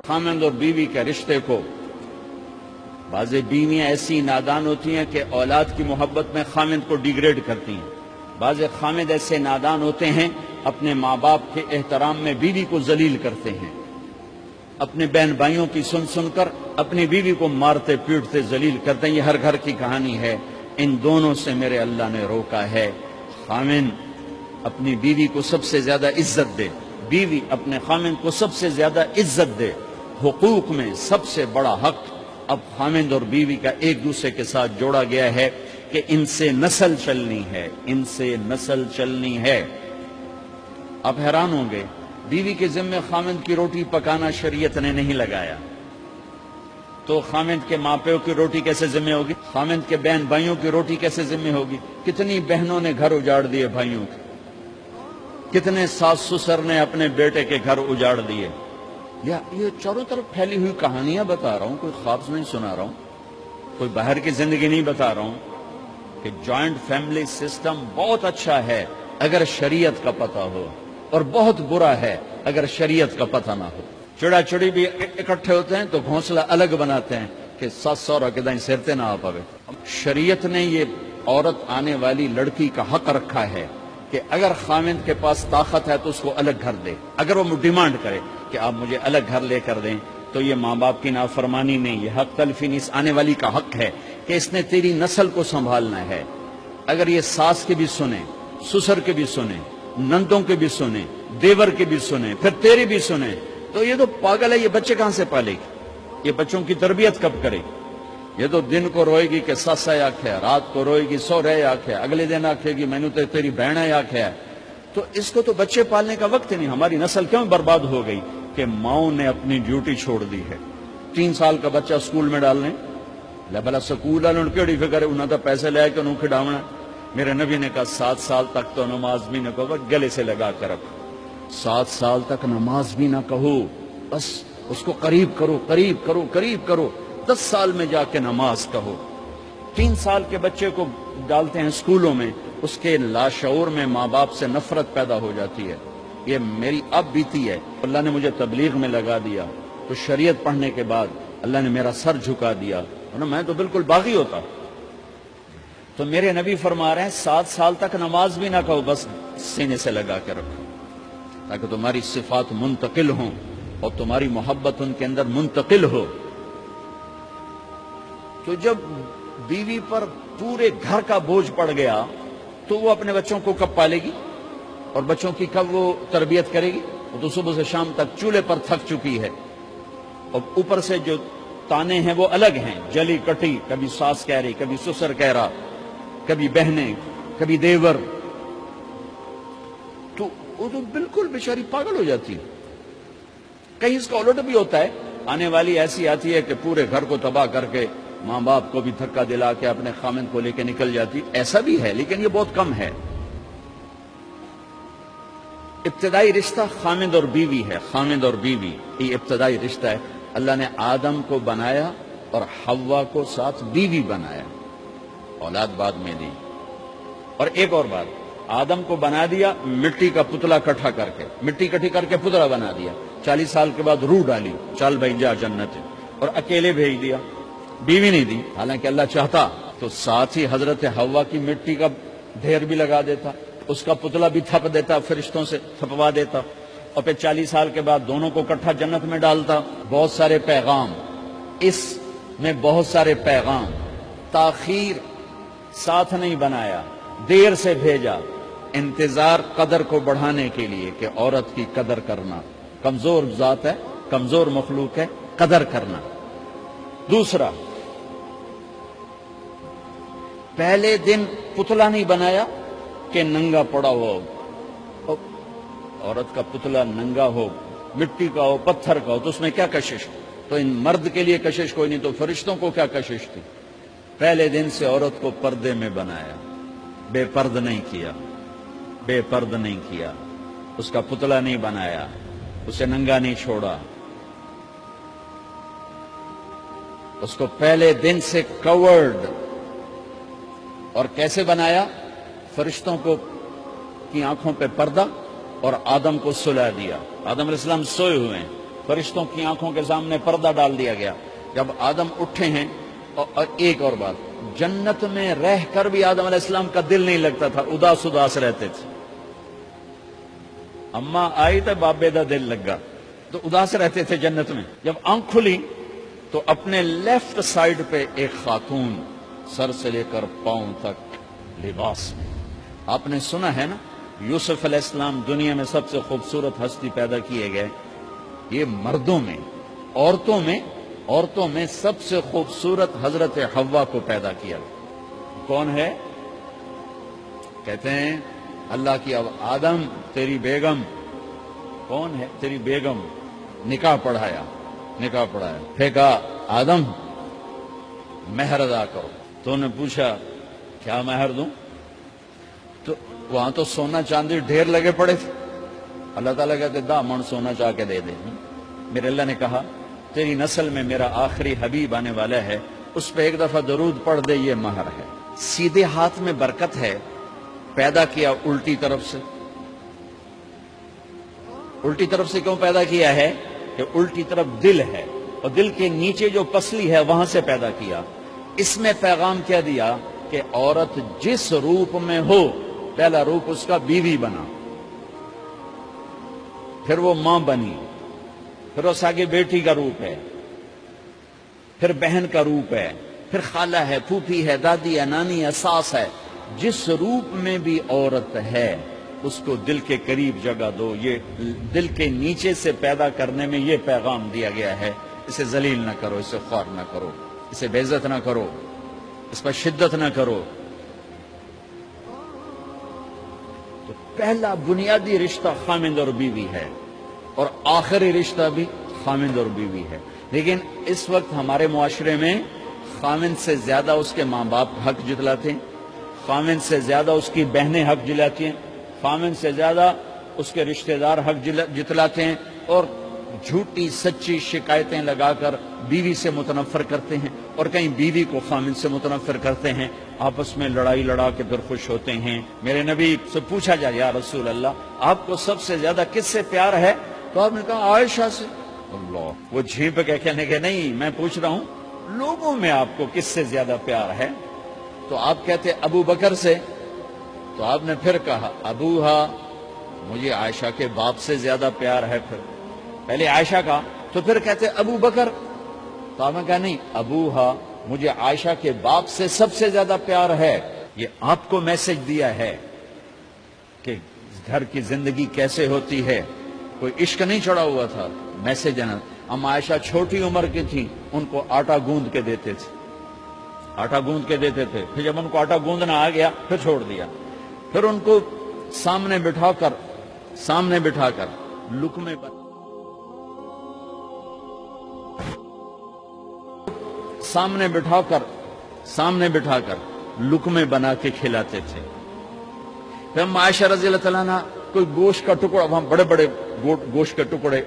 خامند اور بیوی کے رشتے کو بعض بیویاں ایسی نادان ہوتی ہیں کہ اولاد کی محبت میں خامند کو ڈیگریڈ کرتی ہیں، بعض خامد ایسے نادان ہوتے ہیں اپنے ماں باپ کے احترام میں بیوی کو ذلیل کرتے ہیں، اپنے بہن بھائیوں کی سن سن کر اپنی بیوی کو مارتے پیٹتے ذلیل کرتے ہیں۔ یہ ہر گھر کی کہانی ہے، ان دونوں سے میرے اللہ نے روکا ہے۔ خامند اپنی بیوی کو سب سے زیادہ عزت دے، بیوی اپنے خامند کو سب سے زیادہ عزت دے۔ حقوق میں سب سے بڑا حق اب خامند اور بیوی کا ایک دوسرے کے ساتھ جوڑا گیا ہے کہ ان سے نسل چلنی ہے، ان سے نسل چلنی ہے۔ آپ حیران ہوں گے، بیوی کے ذمہ خامند کی روٹی پکانا شریعت نے نہیں لگایا، تو خامند کے ماں پیو کی روٹی کیسے ذمہ ہوگی؟ خامند کے بہن بھائیوں کی روٹی کیسے ذمہ ہوگی؟ کتنی بہنوں نے گھر اجاڑ دیے بھائیوں کے، کتنے ساس سسر نے اپنے بیٹے کے گھر اجاڑ دیے۔ یہ چاروں طرف پھیلی ہوئی کہانیاں بتا رہا ہوں، کوئی خواب نہیں سنا رہا ہوں، کوئی باہر کی زندگی نہیں بتا رہا ہوں کہ جوائنٹ فیملی سسٹم بہت اچھا ہے اگر شریعت کا پتہ ہو، اور بہت برا ہے اگر شریعت کا پتہ نہ ہو۔ چڑا چڑی بھی اکٹھے ہوتے ہیں تو گھونسلہ الگ بناتے ہیں کہ ساس سورا کے دائیں سرتے نہ آ پاوے۔ شریعت نے یہ عورت آنے والی لڑکی کا حق رکھا ہے کہ اگر خامند کے پاس طاقت ہے تو اس کو الگ گھر دے۔ اگر وہ ڈیمانڈ کرے کہ آپ مجھے الگ گھر لے کر دیں تو یہ ماں باپ کی نافرمانی نہیں، یہ حق تلفی نہیں، اس آنے والی کا حق ہے کہ اس نے تیری نسل کو سنبھالنا ہے۔ اگر یہ ساس کے بھی سنیں، سسر کے بھی سنیں، نندوں کے بھی سنیں، دیور کے بھی سنیں، پھر تیری بھی سنیں، تو یہ تو پاگل ہے، یہ بچے کہاں سے پالے گی؟ یہ بچوں کی تربیت کب کرے گی؟ یہ تو دن کو روئے گی کہ سس ہے آکھے، رات کو روئے گی سو رہے آکھے، اگلے دن آکھے گی میں نے تو تیری بہن ہے آکھے ہے۔ تو اس کو تو بچے پالنے کا وقت ہی نہیں۔ ہماری نسل کیوں برباد ہو گئی؟ کہ ماؤں نے اپنی ڈیوٹی چھوڑ دی ہے۔ 3 سال کا بچہ سکول میں ڈالنے لے بلا سکول والوں کیڑی فکر ہے، انہوں نے پیسے لے کے انہوں کھڑاونا۔ میرے نبی نے کہا 7 سال تک تو نماز بھی نہ کہو، گلے سے لگا کر رکھو۔ 7 سال تک نماز بھی نہ کہو، بس اس کو قریب کرو قریب کرو قریب کرو، 10 سال میں جا کے نماز کہو۔ 3 سال کے بچے کو ڈالتے ہیں اسکولوں میں، اس کے لاشعور میں ماں باپ سے نفرت پیدا ہو جاتی ہے۔ یہ میری اب بیتی ہے، اللہ نے مجھے تبلیغ میں لگا دیا تو شریعت پڑھنے کے بعد اللہ نے میرا سر جھکا دیا، ورنہ میں تو بالکل باغی ہوتا۔ تو میرے نبی فرما رہے ہیں 7 سال تک نماز بھی نہ کہو، بس سینے سے لگا کے رکھو تاکہ تمہاری صفات منتقل ہوں اور تمہاری محبت ان کے اندر منتقل ہو۔ تو جب بیوی پر پورے گھر کا بوجھ پڑ گیا تو وہ اپنے بچوں کو کب پالے گی اور بچوں کی کب وہ تربیت کرے گی؟ وہ تو صبح سے شام تک چولہے پر تھک چکی ہے، اور اوپر سے جو تانے ہیں وہ الگ ہیں، جلی کٹی، کبھی ساس کہہ رہی، کبھی سسر کہہ رہا، کبھی بہنیں، کبھی دیور، تو وہ تو بالکل بیچاری پاگل ہو جاتی ہے۔ کہیں اس کا الٹ بھی ہوتا ہے، آنے والی ایسی آتی ہے کہ پورے گھر کو تباہ کر کے ماں باپ کو بھی دھکا دلا کے اپنے خامند کو لے کے نکل جاتی، ایسا بھی ہے لیکن یہ بہت کم ہے۔ ابتدائی رشتہ خامند اور بیوی ہے، خامند اور بیوی یہ ابتدائی رشتہ ہے۔ اللہ نے آدم کو بنایا اور حوا کو ساتھ بیوی بنایا، اولاد بعد میں دی۔ اور ایک اور بات، آدم کو بنا دیا مٹی کا پتلا کٹھا کر کے، مٹی کٹھی کر کے پتلا بنا دیا، 40 سال کے بعد روح ڈالی، چل بھائی جا جنت، اور اکیلے بھیج دیا، بیوی نہیں دی۔ حالانکہ اللہ چاہتا تو ساتھ ہی حضرت حوا کی مٹی کا ڈھیر بھی لگا دیتا، اس کا پتلا بھی تھپ دیتا، فرشتوں سے تھپوا دیتا، اور پھر 40 سال کے بعد دونوں کو اکٹھا جنت میں ڈالتا۔ بہت سارے پیغام، اس میں بہت سارے پیغام، تاخیر ساتھ نہیں بنایا، دیر سے بھیجا، انتظار قدر کو بڑھانے کے لیے کہ عورت کی قدر کرنا، کمزور ذات ہے، کمزور مخلوق ہے، قدر کرنا۔ دوسرا، پہلے دن پتلا نہیں بنایا کہ ننگا پڑا ہو، عورت کا پتلا ننگا ہو، مٹی کا ہو، پتھر کا ہو، تو اس میں کیا کشش؟ تو ان مرد کے لیے کشش کوئی نہیں، تو فرشتوں کو کیا کشش تھی؟ پہلے دن سے عورت کو پردے میں بنایا، بے پرد نہیں کیا، بے پرد نہیں کیا، اس کا پتلا نہیں بنایا، اسے ننگا نہیں چھوڑا، اس کو پہلے دن سے کورڈ۔ اور کیسے بنایا؟ فرشتوں کو کی آنکھوں پہ پردہ اور آدم کو سلا دیا۔ آدم علیہ السلام سوئے ہوئے ہیں، فرشتوں کی آنکھوں کے سامنے پردہ ڈال دیا گیا. جب آدم اٹھے ہیں. اور ایک اور بات، جنت میں رہ کر بھی آدم علیہ السلام کا دل نہیں لگتا تھا، اداس اداس رہتے تھے. اماں آئی تو بابے دا دل لگا، تو اداس رہتے تھے جنت میں. جب آنکھ کھلی تو اپنے لیفٹ سائیڈ پہ ایک خاتون سر سے لے کر پاؤں تک لباس میں. آپ نے سنا ہے نا، یوسف علیہ السلام دنیا میں سب سے خوبصورت ہستی پیدا کیے گئے. یہ مردوں میں، عورتوں میں سب سے خوبصورت حضرت حوا کو پیدا کیا. کون ہے؟ کہتے ہیں اللہ کی آدم تیری بیگم. کون ہے تیری بیگم؟ نکاح پڑھایا. پھر کہا آدم مہر ادا کرو. تو انہوں نے پوچھا کیا مہر دوں؟ تو وہاں تو سونا چاندی ڈھیر لگے پڑے تھے. اللہ تعالیٰ کہتے دا من سونا چاہ کے دے دے. میرے اللہ نے کہا تیری نسل میں میرا آخری حبیب آنے والا ہے، اس پہ ایک دفعہ درود پڑھ دے، یہ مہر ہے. سیدھے ہاتھ میں برکت ہے. پیدا کیا الٹی طرف سے. الٹی طرف سے کیوں پیدا کیا ہے؟ کہ الٹی طرف دل ہے، اور دل کے نیچے جو پسلی ہے وہاں سے پیدا کیا. اس میں پیغام کیا دیا کہ عورت جس روپ میں ہو، پہلا روپ اس کا بیوی بنا، پھر وہ ماں بنی، پھر اس آگے بیٹی کا روپ ہے، پھر بہن کا روپ ہے، پھر خالہ ہے، پھوپھی ہے، دادی ہے، نانی ہے، ساس ہے. جس روپ میں بھی عورت ہے اس کو دل کے قریب جگہ دو. یہ دل کے نیچے سے پیدا کرنے میں یہ پیغام دیا گیا ہے. اسے ذلیل نہ کرو، اسے خوار نہ کرو، اسے بے عزت نہ کرو، اس پر شدت نہ کرو. تو پہلا بنیادی رشتہ خامند اور بیوی ہے، اور آخری رشتہ بھی خامند اور بیوی ہے. لیکن اس وقت ہمارے معاشرے میں خامند سے زیادہ اس کے ماں باپ حق جتلاتے ہیں، خامند سے زیادہ اس کی بہنیں حق جلاتی ہیں، خامند سے زیادہ اس کے رشتہ دار حق جتلاتے ہیں، اور جھوٹی سچی شکایتیں لگا کر بیوی سے متنفر کرتے ہیں، اور کہیں بیوی کو خامند سے متنفر کرتے ہیں. آپس میں لڑائی لڑا کے پھر خوش ہوتے ہیں. میرے نبی سے پوچھا جائے یا رسول اللہ آپ کو سب سے زیادہ کس سے پیار ہے؟ تو آپ نے کہا عائشہ سے. اللہ، وہ جھیپ کے کہنے کے نہیں، میں پوچھ رہا ہوں لوگوں میں آپ کو کس سے زیادہ پیار ہے؟ تو آپ کہتے ابو بکر سے. تو آپ نے پھر کہا ابوہا، مجھے عائشہ کے باپ سے زیادہ پیار ہے. پھر پہلے عائشہ کا، تو پھر کہتے ابو بکر. تو آپ نے کہا نہیں، ابوہا، مجھے عائشہ کے باپ سے سب سے زیادہ پیار ہے. یہ آپ کو میسج دیا ہے کہ گھر کی زندگی کیسے ہوتی ہے. کوئی عشق نہیں چڑھا ہوا تھا، میسج ہے نا. ہم عائشہ چھوٹی عمر کی تھی، ان کو آٹا گوندھ کے دیتے تھے، پھر جب ان کو آٹا گوندنا آ گیا پھر چھوڑ دیا. پھر ان کو سامنے بٹھا کر لقمے پر سامنے بٹھا کر لقمے بنا کے کھلاتے تھے. پھر ہم عائشہ رضی اللہ تعالیٰ عنہ کوئی گوشت کا ٹکڑا، وہاں بڑے بڑے گوشت کے ٹکڑے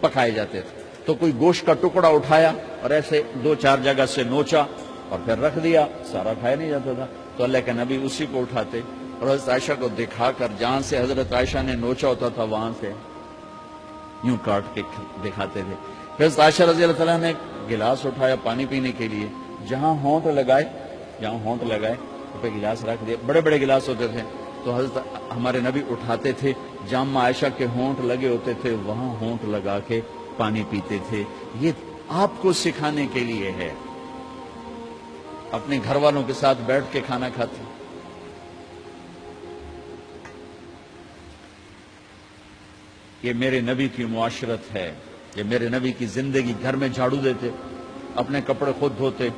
پکائے جاتے تھے، تو کوئی گوشت کا ٹکڑا اٹھایا اور ایسے 2-4 جگہ سے نوچا اور پھر رکھ دیا. سارا کھایا نہیں جاتا تھا، تو اللہ کے نبی اسی کو اٹھاتے اور حضرت عائشہ کو دکھا کر، جہاں سے حضرت عائشہ نے نوچا ہوتا تھا وہاں سے یوں کاٹ کے دکھاتے تھے. پھر حضرت عائشہ رضی اللہ تعالیٰ نے گلاس اٹھایا پانی پینے کے لیے، جہاں ہونٹ لگائے پہ گلاس رکھ دیا. بڑے بڑے گلاس ہوتے تھے، تو حضرت ہمارے نبی اٹھاتے تھے، جہاں عائشہ کے ہونٹ لگے ہوتے تھے وہاں ہونٹ لگا کے پانی پیتے تھے. یہ آپ کو سکھانے کے لیے ہے. اپنے گھر والوں کے ساتھ بیٹھ کے کھانا کھاتے. یہ میرے نبی کی معاشرت ہے، یہ میرے نبی کی زندگی. گھر میں جھاڑو دیتے، اپنے کپڑے خود دھوتے.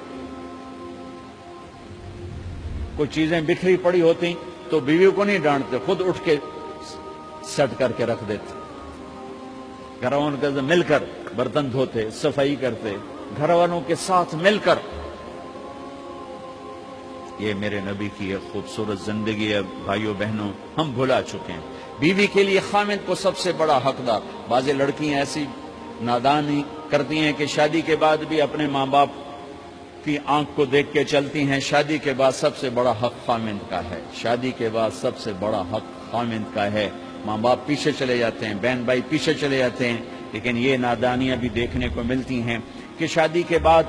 کوئی چیزیں بکھری پڑی ہوتی تو بیوی کو نہیں ڈانٹتے، خود اٹھ کے سیٹ کر کے رکھ دیتے. گھر والوں کے ساتھ مل کر برتن دھوتے، صفائی کرتے، گھر والوں کے ساتھ مل کر. یہ میرے نبی کی ایک خوبصورت زندگی ہے. بھائیوں بہنوں، ہم بھلا چکے ہیں. بیوی کے لیے خامد کو سب سے بڑا حقدار. بعض لڑکیاں ایسی نادانی کرتی ہیں کہ شادی کے بعد بھی اپنے ماں باپ کی آنکھ کو دیکھ کے چلتی ہیں. شادی کے بعد سب سے بڑا حق خامد کا ہے. شادی کے بعد سب سے بڑا حق خامد کا ہے. ماں باپ پیچھے چلے جاتے ہیں، بہن بھائی پیچھے چلے جاتے ہیں. لیکن یہ نادانیاں بھی دیکھنے کو ملتی ہیں کہ شادی کے بعد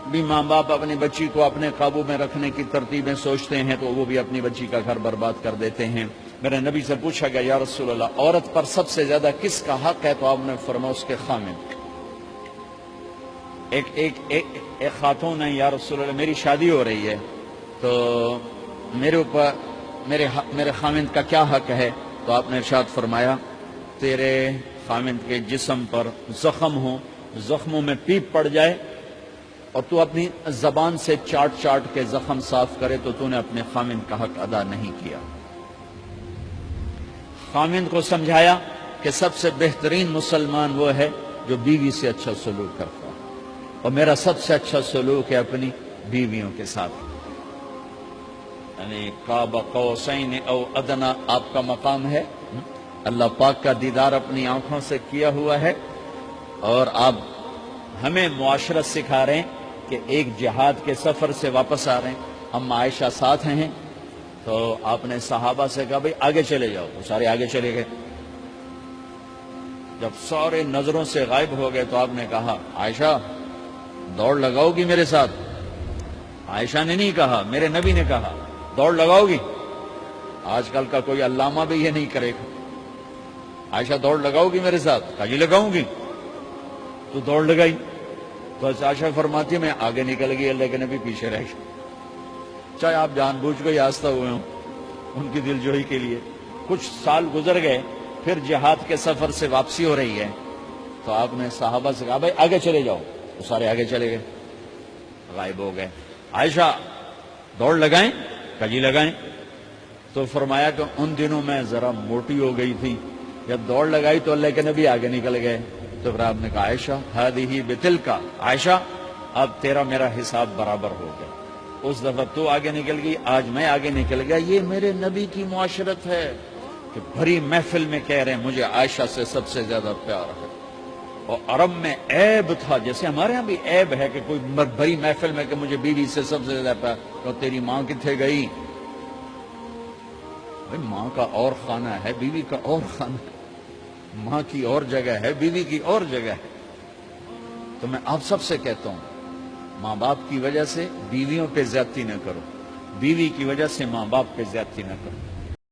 بھی ماں باپ اپنی بچی کو اپنے قابو میں رکھنے کی ترتیبیں سوچتے ہیں تو وہ بھی اپنی بچی کا گھر برباد کر دیتے ہیں۔ میرے نبی سے پوچھا گیا یا رسول اللہ عورت پر سب سے زیادہ کس کا حق ہے؟ تو آپ نے فرمایا اس کے خامند۔ ایک خاتون ہے، یا رسول اللہ میری شادی ہو رہی ہے تو میرے اوپر میرے خامند کا کیا حق ہے؟ تو آپ نے ارشاد فرمایا تیرے خامند کے جسم پر زخم ہو، زخموں میں پیپ پڑ جائے اور تو اپنی زبان سے چاٹ چاٹ کے زخم صاف کرے تو تو نے اپنے خامند کا حق ادا نہیں کیا۔ خامند کو سمجھایا کہ سب سے بہترین مسلمان وہ ہے جو بیوی سے اچھا سلوک کرتا ہے، اور میرا سب سے اچھا سلوک ہے اپنی بیویوں کے ساتھ، یعنی قاب قوسین او ادنا آپ کا مقام ہے، اللہ پاک کا دیدار اپنی آنکھوں سے کیا ہوا ہے، اور آپ ہمیں معاشرت سکھا رہے ہیں کہ ایک جہاد کے سفر سے واپس آ رہے ہیں، ہم عائشہ ساتھ ہیں، تو آپ نے صحابہ سے کہا بھئی آگے چلے جاؤ، تو سارے آگے چلے گئے۔ جب سارے نظروں سے غائب ہو گئے تو آپ نے کہا عائشہ دوڑ لگاؤ گی میرے ساتھ؟ عائشہ نے نہیں کہا، میرے نبی نے کہا دوڑ لگاؤ گی؟ آج کل کا کوئی علامہ بھی یہ نہیں کرے گا۔ عائشہ دوڑ لگاؤ گی میرے ساتھ؟ کہا جی لگاؤں گی۔ تو دوڑ لگائی تو عائشہ فرماتی ہے میں آگے نکل گئی، اللہ کے نبی پیچھے رہ گئے، چاہے آپ جان بوجھ کے آستہ ہوئے ہوں ان کی دل جوئی کے لیے۔ کچھ سال گزر گئے، پھر جہاد کے سفر سے واپسی ہو رہی ہے تو آپ نے صحابہ سے کہا بھائی آگے چلے جاؤ، تو سارے آگے چلے گئے، غائب ہو گئے۔ عائشہ دوڑ لگائیں؟ کہا جی لگائیں۔ تو فرمایا کہ ان دنوں میں ذرا موٹی ہو گئی تھی، جب دوڑ لگائی تو اللہ کے نبی آگے نکل گئے، تو پھر آپ نے کہا عائشہ ہذہ بتلک، عائشہ اب تیرا میرا حساب برابر ہو گیا، اس دفعہ تو آگے نکل گئی، آج میں آگے نکل گیا۔ یہ میرے نبی کی معاشرت ہے کہ بھری محفل میں کہہ رہے ہیں مجھے عائشہ سے سب سے زیادہ پیار ہے، اور عرب میں عیب تھا، جیسے ہمارے ہاں بھی عیب ہے کہ کوئی بھری محفل میں کہ مجھے بیوی سے سب سے زیادہ پیار، تو تیری ماں کتنے گئی؟ بھائی ماں کا اور خانہ ہے، بیوی کا اور خانہ ہے، ماں کی اور جگہ ہے، بیوی کی اور جگہ ہے۔ تو میں آپ سب سے کہتا ہوں ماں باپ کی وجہ سے بیویوں پہ زیادتی نہ کرو، بیوی کی وجہ سے ماں باپ پہ زیادتی نہ کرو۔